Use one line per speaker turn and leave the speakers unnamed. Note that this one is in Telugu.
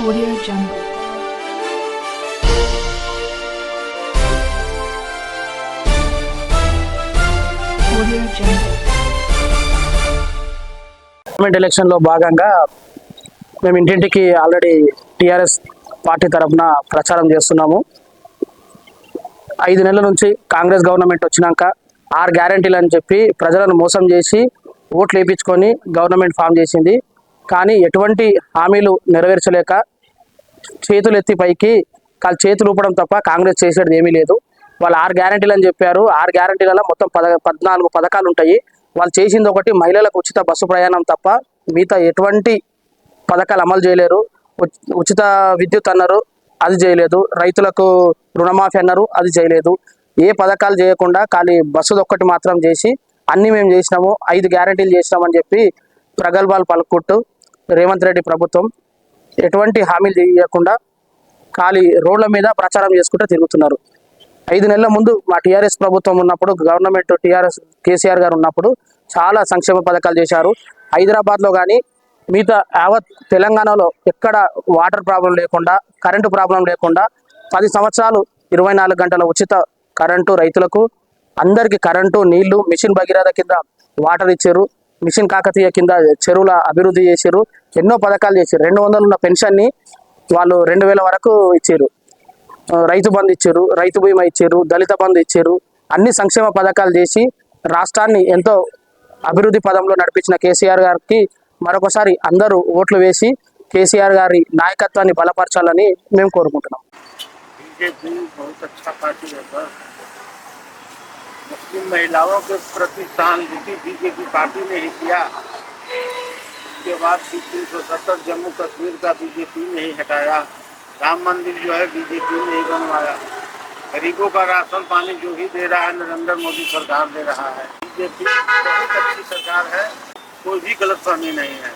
Audio Jungle. Audio Jungle.
Government election లో భాగంగా మేము ఇంటింటికి ఆల్రెడీ టిఆర్ఎస్ పార్టీ తరఫున ప్రచారం చేస్తున్నాము. 5 నెలల నుంచి కాంగ్రెస్ గవర్నమెంట్ వచ్చినాక 6 గ్యారెంటీలు అని చెప్పి ప్రజలను మోసం చేసి ఓట్లు వేయించుకొని గవర్నమెంట్ ఫామ్ చేసింది. కానీ ఎటువంటి హామీలు నెరవేర్చలేక చేతులు ఎత్తి పైకి చేతులు ఊపడం తప్ప కాంగ్రెస్ చేసేది ఏమీ లేదు. వాళ్ళు 6 గ్యారెంటీలు అని చెప్పారు. 6 గ్యారెంటీలలో మొత్తం 14 పథకాలు ఉంటాయి. వాళ్ళు చేసింది ఒకటి, మహిళలకు ఉచిత బస్సు ప్రయాణం తప్ప మిగతా ఎటువంటి పథకాలు అమలు చేయలేరు. ఉచిత విద్యుత్ అన్నారు, అది చేయలేదు. రైతులకు రుణమాఫీ అన్నారు, అది చేయలేదు. ఏ పథకాలు చేయకుండా ఖాళీ బస్సు ఒక్కటి మాత్రం చేసి అన్ని మేము చేసినాము, 5 గ్యారెంటీలు చేసినామని చెప్పి ప్రగల్భాలు పలుకుంటూ రేవంత్ రెడ్డి ప్రభుత్వం ఎటువంటి హామీలు చేయకుండా ఖాళీ రోడ్ల మీద ప్రచారం చేసుకుంటూ తిరుగుతున్నారు. 5 నెలల ముందు మా టీఆర్ఎస్ ప్రభుత్వం ఉన్నప్పుడు, గవర్నమెంట్ టీఆర్ఎస్ కేసీఆర్ గారు ఉన్నప్పుడు చాలా సంక్షేమ పథకాలు చేశారు. హైదరాబాద్లో కానీ మిగతా యావత్ తెలంగాణలో ఎక్కడ వాటర్ ప్రాబ్లం లేకుండా, కరెంటు ప్రాబ్లం లేకుండా 10 సంవత్సరాలు 24 గంటల ఉచిత కరెంటు రైతులకు, అందరికీ కరెంటు, నీళ్లు, మిషన్ భగీరథ కింద వాటర్ ఇచ్చారు. మిషన్ కాకతీయ కింద చెరువుల అభివృద్ధి చేశారు. ఎన్నో పథకాలు చేశారు. 200 ఉన్న పెన్షన్ని వాళ్ళు 2000 వరకు ఇచ్చారు. రైతు బంధు ఇచ్చారు, రైతు బీమా ఇచ్చారు, దళిత బంధు ఇచ్చారు. అన్ని సంక్షేమ పథకాలు చేసి రాష్ట్రాన్ని ఎంతో అభివృద్ధి పదంలో నడిపించిన కేసీఆర్ గారికి మరొకసారి అందరూ ఓట్లు వేసి కేసీఆర్ గారి నాయకత్వాన్ని బలపరచాలని మేము కోరుకుంటున్నాం.
मुस्लिम महिलाओं के प्रति सहानुभूति बीजेपी पार्टी ने ही किया। उसके बाद 370 जम्मू कश्मीर का बीजेपी ने ही हटाया। राम मंदिर जो है बीजेपी ने ही बनवाया। गरीबों का राशन पानी जो ही दे रहा है नरेंद्र मोदी सरकार दे रहा है। बीजेपी बहुत अच्छी सरकार है, कोई भी गलतफहमी नहीं है।